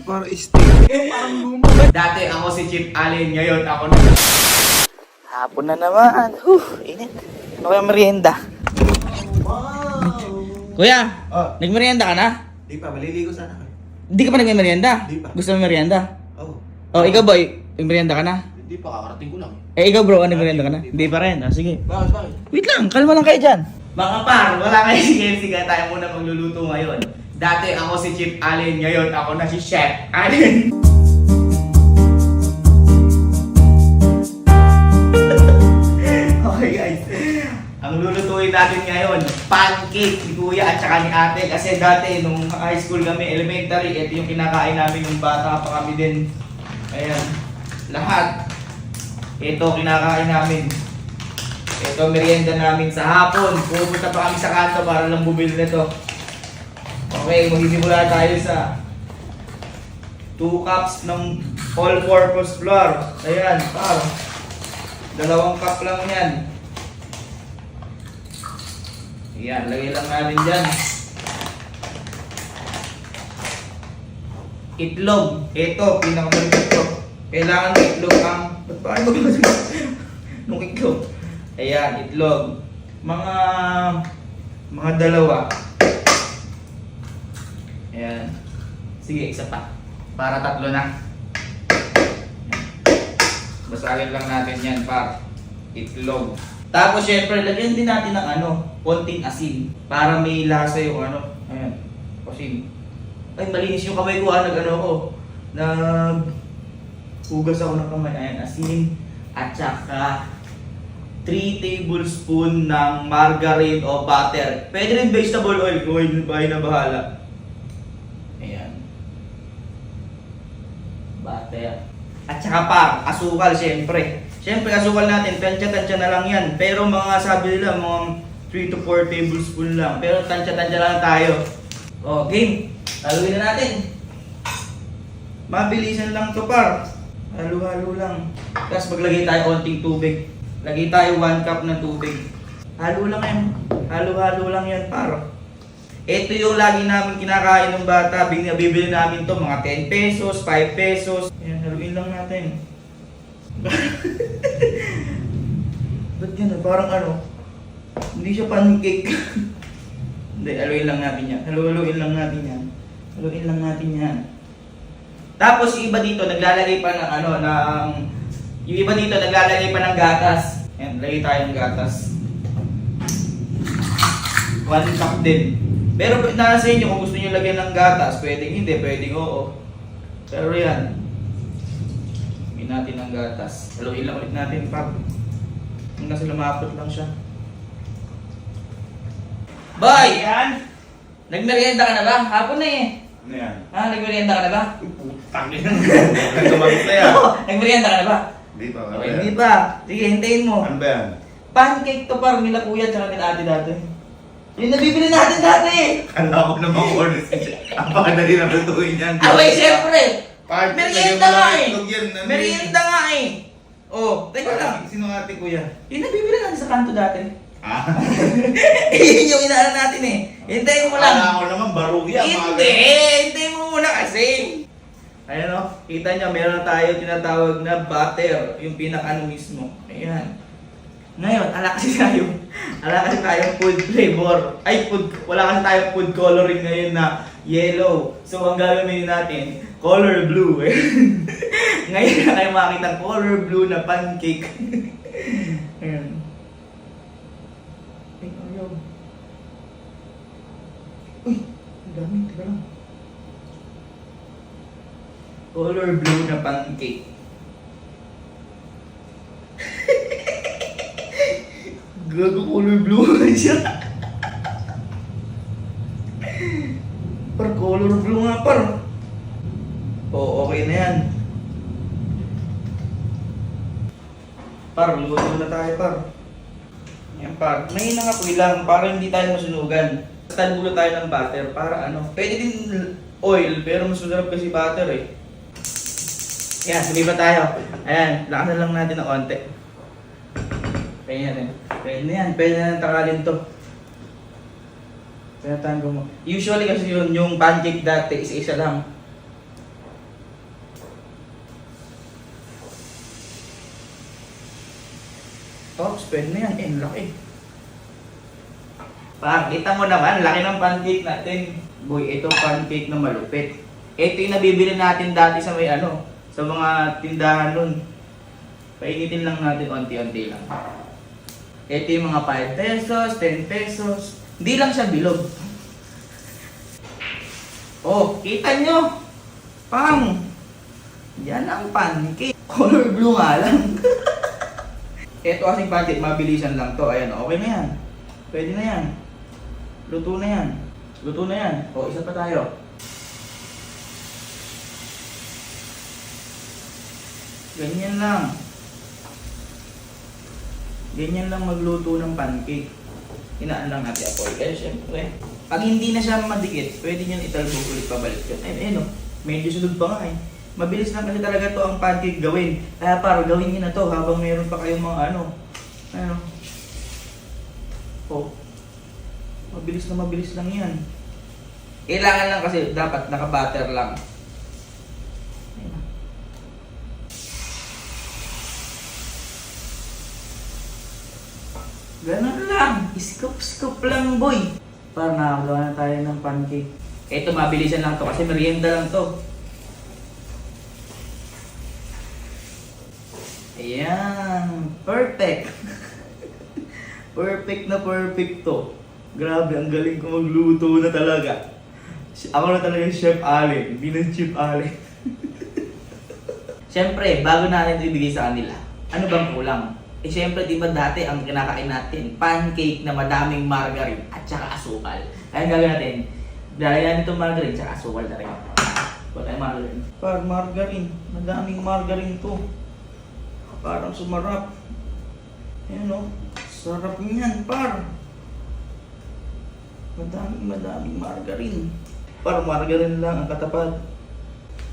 Para steak. Parang luma. Dati ako si Chip Allen, ngayon ako na. Hapon na naman. Init. Ano kaya merienda? Kuya, nagmerienda ka na? Di pa, maliligo sana ako. Hindi ka pa nagmerienda? Di pa. Gusto mo merienda? Oo. Oh, ikaw boy, nagmerienda ka na? Hindi pa, kakarating ko lang. Ikaw bro, nagmerienda ka na? Hindi pa rin. Sige. Bakit? Wait lang, kalma lang kayo dyan. Mga par, wala kayo si Kelsey kaya tayo muna magluluto ngayon. Dati ako si Chip Allen, ngayon ako na si Chef Allen. Okay guys, ang lulutuin natin ngayon, pancake ni Kuya at saka ni Ate. Kasi dati nung high school kami, elementary, ito yung kinakain namin nung bata pa kami din. Ayan, lahat. Ito kinakain namin. Ito merienda namin sa hapon. Pupunta pa kami sa kanto para lang bumili nito. Okay, magsisimula tayo sa 2 cups ng all-purpose flour. Ayan, par. 2 cup lang yan. Ayan, lagay lang natin dyan. Itlog. Ito, pinakamalipit ito. Kailangan ng itlog ang... Ba't pa ano ba nung itlog? Ayan, itlog. Mga 2. Ayan. Sige, isa pa. Para 3 na. Basagin lang natin yan, par. Itlog. Tapos syempre, lagyan din natin ng konting asin. Para may lasa yung Ayan, asin. Ay, malinis yung kamay ko, hugas ako ng kamay. Ayan, asin. At saka 3 tablespoon ng margarine o butter. Pwede rin vegetable oil kung hindi pa na bahala. Ayan. Butter. At saka pa, asukal syempre. Syempre, asukal natin, tansya-tansya na lang yan. Pero mga sabi nila, mga 3 to 4 tablespoon lang. Pero tansya-tansya lang tayo. O, game. Haluin na natin. Mabilisan lang to par. Halo-halo lang. Tapos maglagay tayo konting tubig. Lagay tayo 1 cup ng tubig. Halo lang yan. Halo-halo lang yan par. Ito yung lagi namin kinakain ng bata. Bibili namin to mga 10 pesos, 5 pesos. Ayan, haluin lang natin. Ba't ganun? Parang hindi siya pancake. Hindi, haluin lang natin yan. Haluin lang natin yan. Haluin lang natin yan. Tapos yung iba dito naglalagay pa ng yung iba dito naglalagay pa ng gatas. Ayan, lagay tayo ng gatas. 1 cup din. Pero nasa inyo kung gusto nyo lagyan ng gatas, pwedeng hindi, pwedeng oo. Pero yan. Lagyan natin ng gatas. Haluin lang ulit natin, pap. Hanggang sa lumapot lang siya. Boy! Yan! Nagmerienda ka na ba? Hapon na eh. Ano yan? Nagmerienda ka na ba? Putang ina. Tumagot na yan. Nagmerienda ka na ba? Hindi pa. Okay, hindi pa. Sige, hintayin mo. Ano ba yan? Pancake to parang nila kuya at nila ate dati. Yung nabibili natin dati! Kala ko naman order siya. Apakadali na lutuin yan. Abay, syempre! Parang Merienda nga eh! itlog yan, Merienda nga eh! Oh, teka lang. Sino nga ate kuya? Yung nabibili natin sa kanto dati. Ah? Yun yung inaano natin eh. Hintayin mo lang. Kala ko naman baruya. Hindi! Hintayin mo muna kasi. Ayan o, kita nyo, meron na tayo tinatawag na butter. Yung pinaka mismo. Ayan. Ngayon, ala kasi tayong food flavor. Wala kasi tayong food coloring ngayon na yellow. So, ang gagawin natin, color blue. Ngayon na kayo makita color blue na pancake. Ayan. Ay, ayaw. Uy, ang dami. Teka lang. Color blue na pancake. Gago, color blue siya. Par, color blue nga par. Oo, okay na yan. Par, luto na tayo par. Yan par. May nangapoy lang para hindi tayo masunugan. Tagulo tayo ng butter para pwede din oil pero mas masarap kasi butter eh. Yan, sumiba tayo. Ayan, lakasan lang natin ng konti. Ayan, pwede na yan. Pwede na takalin to. Kaya tango mo. Usually kasi yung pancake dati, isa-isa lang. Pops, pwede na yan. Ang laki. Kita mo naman, laki ng pancake natin. Boy, ito pancake na malupit. Ito yung nabibili natin dati sa may sa mga tindahan nun. Painitin lang natin onti-onti lang. Ito yung mga 5 pesos, 10 pesos. Hindi lang siya bilog. Oh, kita nyo? Pang! Yan ang pancake. Color blue nga lang. Ito kasing pancake, mabilisan lang to. Ayan, okay na yan. Pwede na yan. Luto na yan. Luto na yan. O, isa pa tayo. Ganyan lang. Ganyan lang magluto ng pancake. Hinaan lang natin apoy. Kaya syempre, pag hindi na siya madikit, pwede nyo italbog ulit pabalik yun. Ayun, medyo sunod pa nga eh. Mabilis lang kasi talaga to ang pancake gawin. Kaya para gawin nyo na to habang meron pa kayong mga Oh. Mabilis lang yan. Kailangan lang kasi dapat naka-butter lang. Ganun lang. Scoop lang, boy. Para nakagawa na tayo ng pancake. Ito, mabilisan lang to kasi merienda lang to. Ayan. Perfect. Perfect na perfect to. Grabe, ang galing ko magluto na talaga. Ako na talaga yung Chef Allen. Hindi na Chef Allen. Siyempre, bago natin ito ibigay sa kanila, ano bang kulang? Siyempre, di ba dati ang kinakain natin, pancake na madaming margarine at saka asukal. Kaya gagawin natin, lalagyan natin itong margarine at saka asukal na rin. Ba't ay margarine? Margarine. Madaming margarine to. Parang sumarap. Ayan o. Sarap niyan, par. Madaming margarine. Parang margarine lang ang katapat.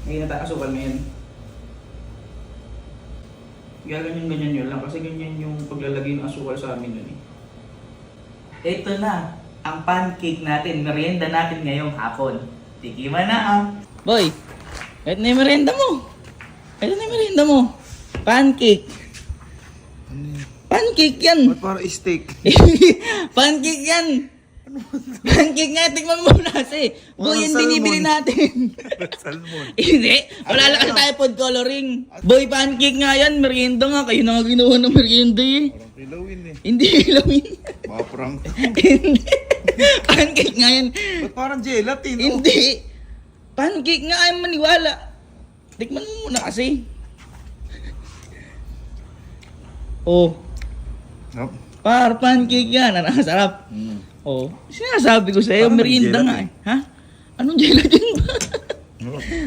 Ngayon na tayo asukal ngayon. Ganyan yun lang kasi ganyan yung paglalagay ng asukal sa amin yun eh. Ito na ang pancake natin, merienda natin ngayong hapon. Tikiman na ah. Boy, ito na yung merienda mo. Pancake. Pancake yan. Ba't para steak? Pancake yan. Pancake nga, tingnan mo muna kasi. Boy, yung binibili natin. Salmon. Hindi, wala lang kasi tayo food coloring. Boy, pancake nga yan, merienda nga. Kayo na nga ginawa ng merienda eh. Parang pilawin eh. Hindi ilawin. Maprang. Hindi. Pancake nga yan. Ba't parang gelatin? Hindi. Pancake nga ay maniwala. Tikman mo muna kasi. Oh. Nope. Pancake yan. Ano, sarap. Oh, sinasabi ko sa'yo, Parang merienda nga eh. Ha? Anong gelatin ba?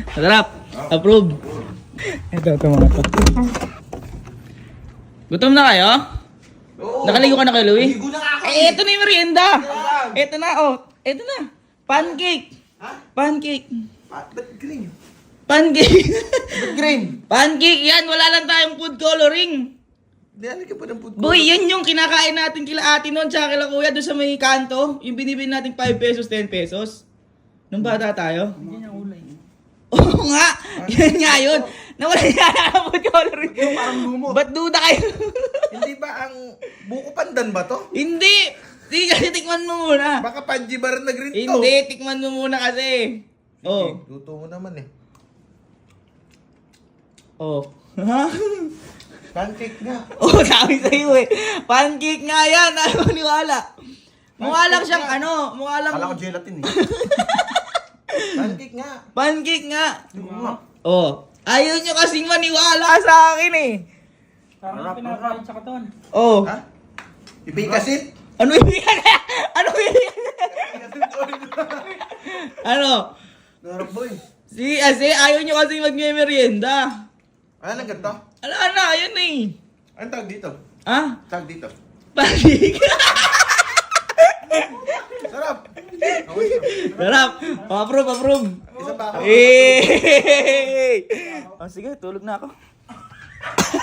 Masarap. Approve. Ito mga to. Gutom na kayo? Oo. Nakaligo ka na kay Louie? Ligo na ako. Ito na yung merienda. Ito na, oh. Ito na. Pancake. Ha? Pancake. Ba't green? Pancake. Ba't green? Pancake yan. Wala lang tayong food coloring. Nilalagay ka pa ng food Boy, yan yung kinakain natin kila ate noon tsaka kila kuya doon sa may kanto. Yung binibili natin 5 pesos, 10 pesos. Nung bata tayo. Hindi na ulay. Oo nga. Yan nga yun. Nawala niya na food coloring. Yung parang lumo. Ba't duda kayo? Hindi ba ang buko pandan ba to? Hindi. Hindi kasi tikman mo muna. Baka panjibar na green to. Hindi, tikman mo muna kasi. Oh. Luto mo naman eh. Oh. Ha? Pancake nga. Oh, sabi sa'yo eh. Pancake nga yan. Ano maniwala? Mukha lang siyang mukha lang. Kala ko gelatin eh. Pancake nga. Pancake nga. Yung nga. Oh. Ayaw nyo kasing maniwala sa akin eh. Parang pinakain sa katon. Oh. Ha? Ipikasit? Ano ibig kaya? Ano ibig Ano? Narap boy. Kasi ayaw nyo kasing magme-merienda. Ano lang ganito? Ala na, ayun eh. Anong tawag dito? Ha? Tawag dito. Pancake. Sarap. Sarap. Approve. Isa pa ako. Eh. Oh, sige, tulog na ako.